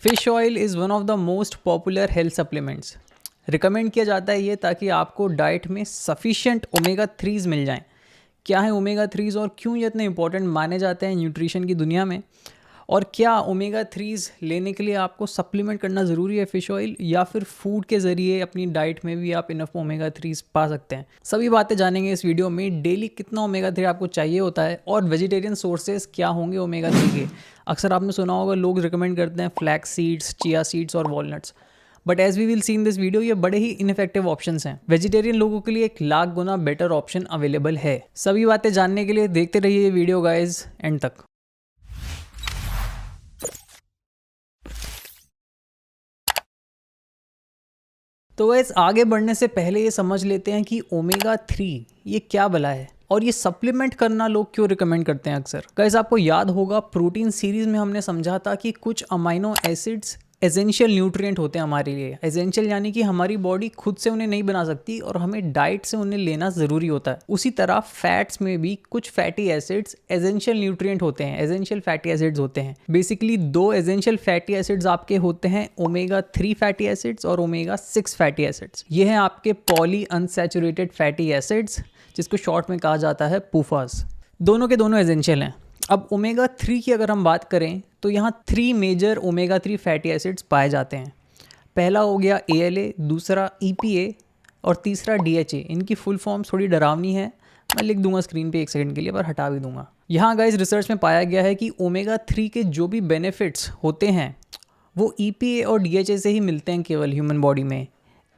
Fish oil is one of the most popular health supplements. Recommend किया जाता है ये ताकि आपको डाइट में सफिशिएंट ओमेगा थ्रीज़ मिल जाएं। क्या है ओमेगा थ्रीज़ और क्यों ये इतने इंपॉर्टेंट माने जाते हैं न्यूट्रिशन की दुनिया में, और क्या ओमेगा थ्रीज़ लेने के लिए आपको सप्लीमेंट करना ज़रूरी है फिश ऑयल, या फिर फूड के ज़रिए अपनी डाइट में भी आप इनफ ओमेगा थ्रीज़ पा सकते हैं। सभी बातें जानेंगे इस वीडियो में। डेली कितना ओमेगा थ्री आपको चाहिए होता है और वेजिटेरियन सोर्सेज क्या होंगे ओमेगा थ्री के। अक्सर आपने सुना होगा लोग रिकमेंड करते हैं फ्लैक्स सीड्स, चिया सीड्स और walnuts, but as we will see in this video ये बड़े ही इनफेक्टिव ऑप्शंस हैं। वेजिटेरियन लोगों के लिए 1,00,000 गुना बेटर ऑप्शन अवेलेबल है। सभी बातें जानने के लिए देखते रहिए ये वीडियो गाइज एंड तक। तो गाइस आगे बढ़ने से पहले ये समझ लेते हैं कि ओमेगा थ्री ये क्या भला है और ये सप्लीमेंट करना लोग क्यों रिकमेंड करते हैं अक्सर। गाइस आपको याद होगा प्रोटीन सीरीज में हमने समझा था कि कुछ अमाइनो एसिड्स एसेंशियल न्यूट्रिएंट होते हैं हमारे लिए। एसेंशियल यानी कि हमारी बॉडी खुद से उन्हें नहीं बना सकती और हमें डाइट से उन्हें लेना ज़रूरी होता है। उसी तरह फैट्स में भी कुछ फैटी एसिड्स एसेंशियल न्यूट्रिएंट होते हैं, एसेंशियल फैटी एसिड्स होते हैं। बेसिकली दो एसेंशियल फैटी एसिड्स आपके होते हैं, ओमेगा 3 फैटी एसिड्स और ओमेगा 6 फैटी एसिड्स। ये हैं आपके पॉली अनसैचुरेटेड फैटी एसिड्स, जिसको शॉर्ट में कहा जाता है पूफास। दोनों के दोनों एसेंशियल हैं। अब ओमेगा 3 की अगर हम बात करें तो यहाँ 3 मेजर ओमेगा 3 फैटी एसिड्स पाए जाते हैं। पहला हो गया ALA, दूसरा EPA और तीसरा DHA। इनकी फुल फॉर्म थोड़ी डरावनी है, मैं लिख दूंगा स्क्रीन पे एक सेकंड के लिए, पर हटा भी दूंगा। यहाँ गाइस रिसर्च में पाया गया है कि ओमेगा 3 के जो भी बेनिफिट्स होते हैं वो EPA और DHA से ही मिलते हैं केवल ह्यूमन बॉडी में,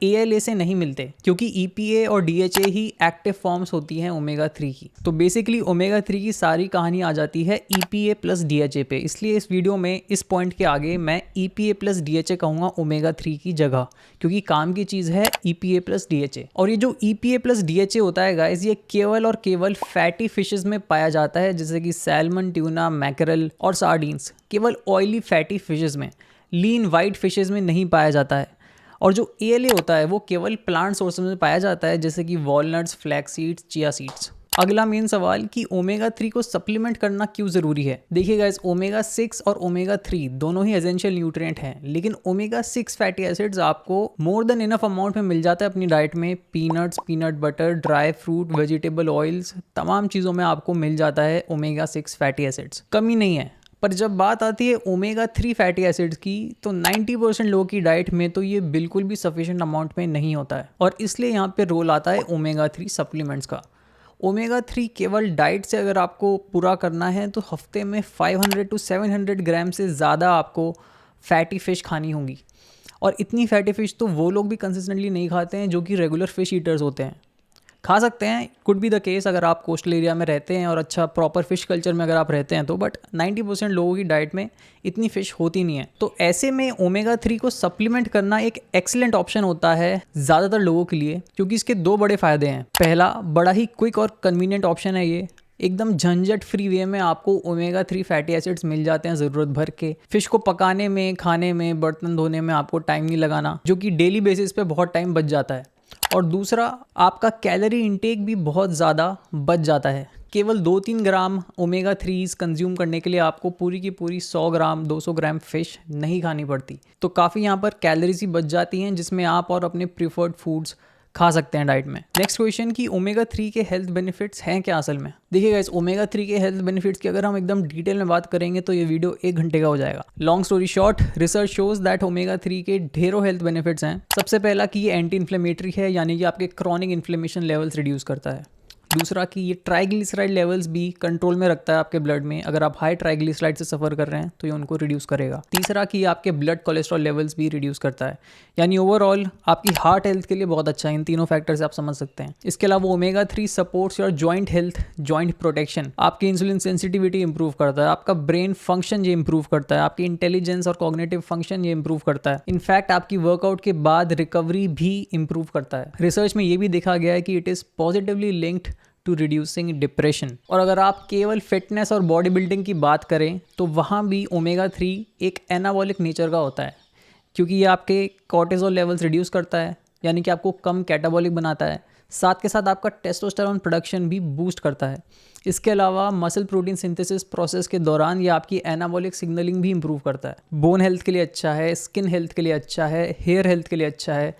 ALA से नहीं मिलते, क्योंकि EPA और DHA ही एक्टिव फॉर्म्स होती हैं ओमेगा 3 की। तो बेसिकली ओमेगा 3 की सारी कहानी आ जाती है EPA प्लस DHA पे। इसलिए इस वीडियो में इस पॉइंट के आगे मैं EPA प्लस DHA कहूँगा ओमेगा 3 की जगह, क्योंकि काम की चीज़ है EPA प्लस DHA। और ये जो EPA प्लस DHA होता है गाइस, ये केवल और केवल फैटी फिशेज में पाया जाता है, जैसे कि सैल्मन, ट्यूना, मैकरल और सार्डीन्स। केवल ऑयली फैटी फिशेज में, लीन वाइट फिशेज में नहीं पाया जाता है। और जो ALA होता है वो केवल प्लांट सोर्सेज में पाया जाता है, जैसे कि walnuts, flex seeds, chia seeds. अगला मेन सवाल कि ओमेगा 3 को सप्लीमेंट करना क्यों ज़रूरी है। देखिए गाइस, ओमेगा 6 और ओमेगा 3 दोनों ही एसेंशियल न्यूट्रिएंट हैं, लेकिन ओमेगा 6 फैटी एसिड्स आपको मोर देन इनफ अमाउंट में मिल जाता है अपनी डाइट में। Peanuts, peanut butter, dry fruit, vegetable oils, तमाम चीज़ों में आपको मिल जाता है ओमेगा 6 फैटी एसिड्स, कमी नहीं है। पर जब बात आती है ओमेगा 3 फैटी एसिड्स की, तो 90% लोगों की डाइट में तो ये बिल्कुल भी सफिशिएंट अमाउंट में नहीं होता है, और इसलिए यहाँ पे रोल आता है ओमेगा 3 सप्लीमेंट्स का। ओमेगा 3 केवल डाइट से अगर आपको पूरा करना है तो हफ्ते में 500 to 700 ग्राम से ज़्यादा आपको फैटी फ़िश खानी होगी। और इतनी फैटी फ़िश तो वो लोग भी कंसिस्टेंटली नहीं खाते हैं जो कि रेगुलर फ़िश ईटर्स होते हैं। खा सकते हैं, कुड बी द केस अगर आप कोस्टल एरिया में रहते हैं और अच्छा प्रॉपर फिश कल्चर में अगर आप रहते हैं तो, बट 90% लोगों की डाइट में इतनी फिश होती नहीं है। तो ऐसे में ओमेगा 3 को सप्लीमेंट करना एक एक्सीलेंट ऑप्शन होता है ज़्यादातर लोगों के लिए, क्योंकि इसके दो बड़े फ़ायदे हैं। पहला, बड़ा ही क्विक और कन्वीनियंट ऑप्शन है ये। एकदम झंझट फ्री वे में आपको ओमेगा 3 फैटी एसिड्स मिल जाते हैं ज़रूरत भर के। फिश को पकाने में, खाने में, बर्तन धोने में आपको टाइम नहीं लगाना, जो कि डेली बेसिस पे बहुत टाइम बच जाता है। और दूसरा, आपका कैलोरी इंटेक भी बहुत ज़्यादा बच जाता है। केवल 2-3 ग्राम ओमेगा 3 कंज्यूम करने के लिए आपको पूरी की पूरी 100 ग्राम 200 ग्राम फिश नहीं खानी पड़ती। तो काफ़ी यहाँ पर कैलोरीज ही बच जाती हैं, जिसमें आप और अपने प्रीफर्ड फूड्स खा सकते हैं डाइट में। नेक्स्ट क्वेश्चन कि ओमेगा 3 के हेल्थ बेनिफिट्स हैं क्या असल में। देखिए गाइस, ओमेगा 3 के हेल्थ बेनिफिट्स की अगर हम एकदम डिटेल में बात करेंगे तो ये वीडियो 1 घंटे का हो जाएगा। Long story short, research shows that omega 3 के ढेरों हेल्थ बेनिफिट्स हैं। सबसे पहला कि ये एंटी इन्फ्लेमेटरी है, यानी कि आपके क्रॉनिक इन्फ्लेमेशन लेवल्स रिड्यूस करता है। दूसरा कि ये ट्राइग्लिसराइड लेवल्स भी कंट्रोल में रखता है आपके ब्लड में। अगर आप हाई ट्राइग्लिसराइड से सफ़र कर रहे हैं तो ये उनको रिड्यूस करेगा। तीसरा कि ये आपके ब्लड कोलेस्ट्रॉल लेवल्स भी रिड्यूस करता है, यानी ओवरऑल आपकी हार्ट हेल्थ के लिए बहुत अच्छा है। इन तीनों फैक्टर से आप समझ सकते हैं। इसके अलावा omega 3 supports your joint health, joint protection. आपकी इंसुलिन सेंसिटिविटी इंप्रूव करता है, आपका ब्रेन फंक्शन ये इंप्रूव करता है, आपकी इंटेलिजेंस और कॉग्निटिव फंक्शन ये इंप्रूव करता है। इनफैक्ट आपकी वर्कआउट के बाद रिकवरी भी इंप्रूव करता है। रिसर्च में ये भी देखा गया है कि it is positively linked to reducing depression. और अगर आप केवल फिटनेस और बॉडी बिल्डिंग की बात करें तो वहाँ भी ओमेगा 3 एक एनाबॉलिक नेचर का होता है, क्योंकि ये आपके कॉर्टिसोल लेवल्स रिड्यूस करता है, यानी कि आपको कम कैटाबॉलिक बनाता है। साथ के साथ आपका टेस्टोस्टेरोन प्रोडक्शन भी बूस्ट करता है। इसके अलावा मसल प्रोटीन सिंथेसिस प्रोसेस के दौरान ये आपकी एनाबॉलिक सिग्नलिंग भी इंप्रूव करता है। बोन हेल्थ के लिए अच्छा है, स्किन हेल्थ के लिए अच्छा है, हेयर हेल्थ के लिए अच्छा है,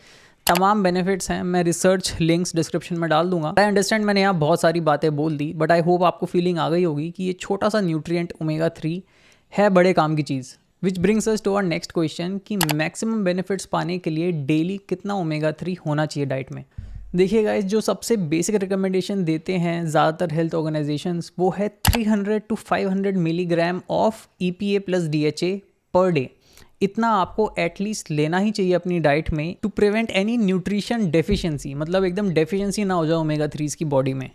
तमाम बेनिफिट्स हैं। मैं रिसर्च लिंक्स डिस्क्रिप्शन में डाल दूंगा। आई अंडरस्टैंड मैंने यहाँ बहुत सारी बातें बोल दी, बट आई होप आपको फीलिंग आ गई होगी कि ये छोटा सा न्यूट्रिएंट ओमेगा 3 है बड़े काम की चीज़। Which brings us to our next question कि मैक्सिमम बेनिफिट्स पाने के लिए डेली कितना ओमेगा 3 होना चाहिए डाइट में। देखिए गाइस, जो सबसे बेसिक रिकमेंडेशन देते हैं ज़्यादातर हेल्थ ऑर्गेनाइजेशंस वो है 300 to 500 milligram of EPA plus DHA per day. इतना आपको एटलीस्ट लेना ही चाहिए अपनी डाइट में to prevent any nutrition deficiency, मतलब एकदम डेफिशिएंसी ना हो जाए ओमेगा 3 की बॉडी में।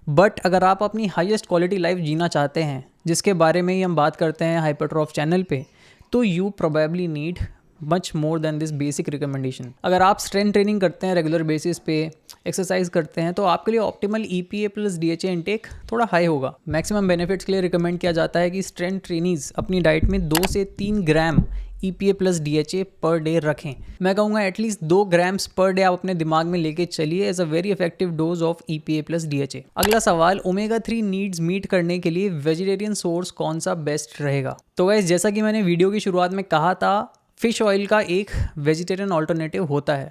बट अगर आप अपनी हाईएस्ट क्वालिटी लाइफ जीना चाहते हैं, जिसके बारे में ही हम बात करते हैं हाइपरट्रॉफ चैनल पे, तो you probably need much more than this basic recommendation. अगर आप स्ट्रेंथ ट्रेनिंग करते हैं रेगुलर बेसिस पे, एक्सरसाइज करते हैं, तो आपके लिए optimal EPA plus DHA intake थोड़ा हाई होगा। मैक्सिमम बेनिफिट्स के लिए रिकमेंड किया जाता है कि स्ट्रेंथ ट्रेनीज अपनी डाइट में 2 से 3 ग्राम EPA plus DHA per day रखें। मैं कहूँगा एटलीस्ट 2 ग्राम्स पर डे आप अपने दिमाग में लेके चलिए as a very effective dose of EPA plus DHA। अगला सवाल, ओमेगा 3 नीड्स मीट करने के लिए वेजिटेरियन सोर्स कौन सा बेस्ट रहेगा। तो गाइस, जैसा कि मैंने वीडियो की शुरुआत में कहा था, फिश ऑयल का एक वेजिटेरियन ऑल्टरनेटिव होता है,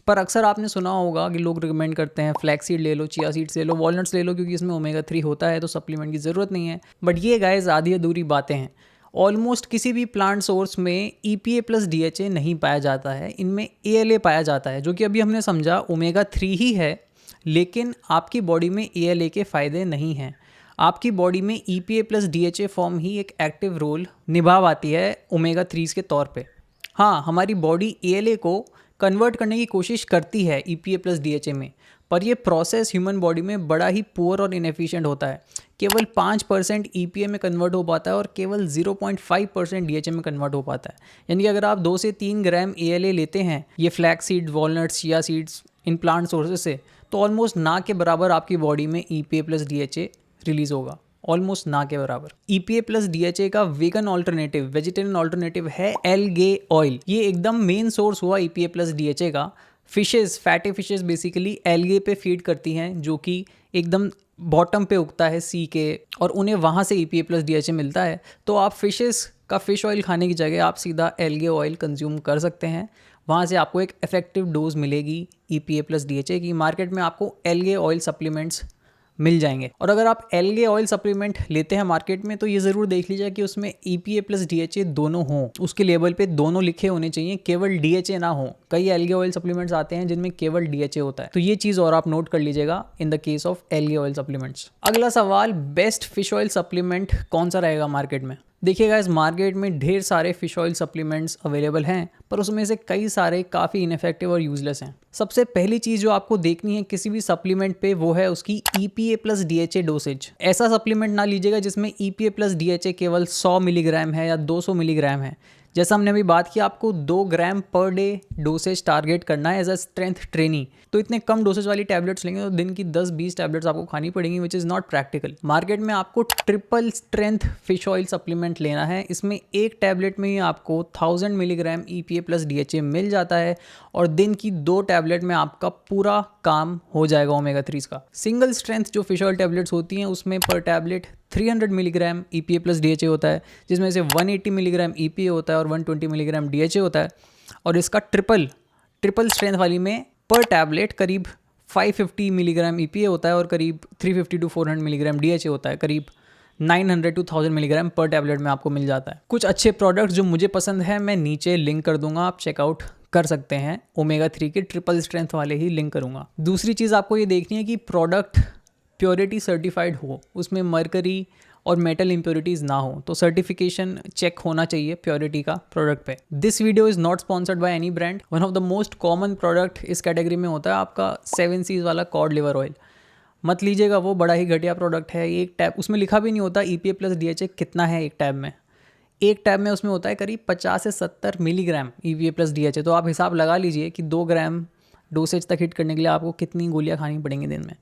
पर अक्सर आपने सुना होगा कि लोग रिकमेंड करते हैं फ्लैक्स सीड ले लो, चिया सीड्स ले लो, वॉलनट्स ले लो, क्योंकि इसमें ओमेगा 3 होता है तो सप्लीमेंट की ज़रूरत नहीं है। बट ये गाइस आधी अधूरी बातें हैं। ऑलमोस्ट किसी भी प्लांट सोर्स में EPA प्लस DHA नहीं पाया जाता है, इनमें ALA पाया जाता है, जो कि अभी हमने समझा ओमेगा 3 ही है, लेकिन आपकी बॉडी में ALA के फ़ायदे नहीं हैं। आपकी बॉडी में EPA प्लस DHA फॉर्म ही एक एक्टिव रोल निभा पाती है ओमेगा 3 के तौर पे। हाँ, हमारी बॉडी ALA को कन्वर्ट करने की कोशिश करती है EPA प्लस DHA में, पर यह प्रोसेस ह्यूमन बॉडी में बड़ा ही पुअर और इनएफिशिएंट होता है। केवल 5% EPA में कन्वर्ट हो पाता है और केवल 0.5% DHA में कन्वर्ट हो पाता है। यानी कि अगर आप 2 से 3 ग्राम ALA लेते हैं, ये flax seeds, walnuts, chia seeds, in plant sources से, तो ऑलमोस्ट ना के बराबर आपकी बॉडी में EPA प्लस DHA रिलीज होगा, ऑलमोस्ट ना के बराबर। EPA प्लस DHA का वेगन ऑल्टरनेटिव, वेजिटेरियन ऑल्टरनेटिव है एल्गे ऑयल। ये एकदम मेन सोर्स हुआ EPA प्लस DHA का। Fishes, fatty fishes basically algae पे फीड करती हैं, जो कि एकदम बॉटम पे उगता है सी के, और उन्हें वहाँ से EPA प्लस DHA मिलता है। तो आप फिशेस का फिश ऑयल खाने की जगह आप सीधा एल्गे ऑयल कंज्यूम कर सकते हैं, वहाँ से आपको एक इफेक्टिव डोज मिलेगी EPA प्लस DHA की। मार्केट में आपको एल्गे ऑयल सप्लीमेंट्स मिल जाएंगे। और अगर आप एल्गे ऑयल सप्लीमेंट लेते हैं मार्केट में, तो ये ज़रूर देख लीजिए कि उसमें EPA प्लस DHA दोनों हों, उसके लेबल पे दोनों लिखे होने चाहिए, केवल DHA ना हो। कई एल्गे ऑयल सप्लीमेंट्स आते हैं जिनमें केवल DHA होता है, तो ये चीज़ और आप नोट कर लीजिएगा in the case of algae oil supplements. अगला सवाल, बेस्ट फिश ऑयल सप्लीमेंट कौन सा रहेगा मार्केट में। देखिएगा, इस मार्केट में ढेर सारे फिश ऑयल सप्लीमेंट्स अवेलेबल हैं, पर उसमें से कई सारे काफ़ी इनफेक्टिव और यूजलेस हैं। सबसे पहली चीज़ जो आपको देखनी है किसी भी सप्लीमेंट पे, वो है उसकी EPA प्लस DHA डोसेज। ऐसा सप्लीमेंट ना लीजिएगा जिसमें EPA प्लस DHA केवल 100 मिलीग्राम है या 200 मिलीग्राम है। जैसा हमने अभी बात की, आपको 2 ग्राम पर डे डोसेज टारगेट करना है एज अ स्ट्रेंथ ट्रेनी। तो इतने कम डोसेज वाली टैबलेट्स लेंगे तो दिन की 10-20 टैबलेट्स आपको खानी पड़ेंगी, which is not practical. Market में आपको triple strength fish oil supplement लेना है। इसमें एक टैबलेट में ही आपको 1000 मिलीग्राम EPA प्लस DHA मिल जाता है, और दिन की 2 टैबलेट में आपका पूरा काम हो जाएगा ओमेगा 3 का। सिंगल स्ट्रेंथ जो फिश ऑयल टैबलेट्स होती हैं, उसमें पर tablet 300 milligram EPA plus DHA होता है, जिसमें से 180 मिलीग्राम EPA होता है और 120 मिलीग्राम DHA होता है। और इसका ट्रिपल स्ट्रेंथ वाली में पर टैबलेट करीब 550 मिलीग्राम EPA होता है और करीब 350 to 400 मिलीग्राम DHA होता है। करीब 900 to 1000 मिलीग्राम पर टैबलेट में आपको मिल जाता है। कुछ अच्छे प्रोडक्ट्स जो मुझे पसंद है मैं नीचे लिंक कर दूंगा, आप चेकआउट कर सकते हैं। ओमेगा 3 के ट्रिपल स्ट्रेंथ वाले ही लिंक करूंगा। दूसरी चीज़ आपको ये देखनी है कि प्रोडक्ट प्योरिटी सर्टिफाइड हो, उसमें मरकरी और मेटल इम्प्योरिटीज़ ना हो, तो सर्टिफिकेशन चेक होना चाहिए प्योरिटी का प्रोडक्ट पे। This video is not sponsored by any brand. One of the most common product इस कैटेगरी में होता है आपका 7 C's वाला कॉड लिवर ऑयल। मत लीजिएगा, वो बड़ा ही घटिया प्रोडक्ट है। एक टैब उसमें लिखा भी नहीं होता EPA प्लस DHA कितना है एक टैब में। एक टैब में उसमें होता है करीब 50 से 70 मिलीग्राम EPA प्लस DHA। तो आप हिसाब लगा लीजिए कि 2 ग्राम डोसेज तक हिट करने के लिए आपको कितनी गोलियाँ खानी पड़ेंगी दिन में।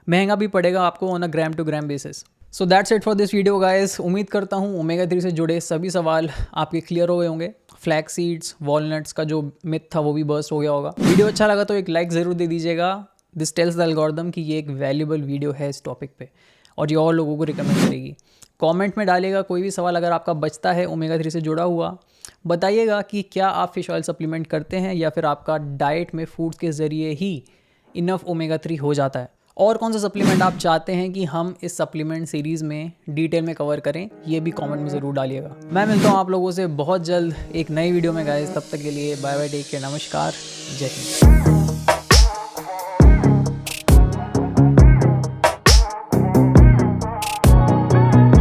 महंगा भी पड़ेगा आपको on a gram to gram basis. So that's it for this video guys. उम्मीद करता हूँ ओमेगा 3 से जुड़े सभी सवाल आपके क्लियर हो गए होंगे। फ्लैक्स सीड्स, वॉलनट्स का जो मिथ था वो भी बर्स्ट हो गया होगा। वीडियो अच्छा लगा तो एक लाइक ज़रूर दे दीजिएगा। दिस टेल्स द एल्गोरिदम कि ये एक वैल्यूबल वीडियो है इस टॉपिक पे और ये और लोगों को रिकमेंड करेगी। कमेंट में डालिएगा कोई भी सवाल अगर आपका बचता है ओमेगा 3 से जुड़ा हुआ, बताइएगा कि क्या आप फिश ऑयल सप्लीमेंट करते हैं या फिर आपका डाइट में फूड्स के ज़रिए ही इनफ ओमेगा 3 हो जाता है। और कौन सा सप्लीमेंट आप चाहते हैं कि हम इस सप्लीमेंट सीरीज़ में डिटेल में कवर करें, ये भी कमेंट में ज़रूर डालिएगा। मैं मिलता हूँ आप लोगों से बहुत जल्द एक नई वीडियो में गाइस, तब तक के लिए बाय बाय, टेक केयर, नमस्कार, जय हिंद।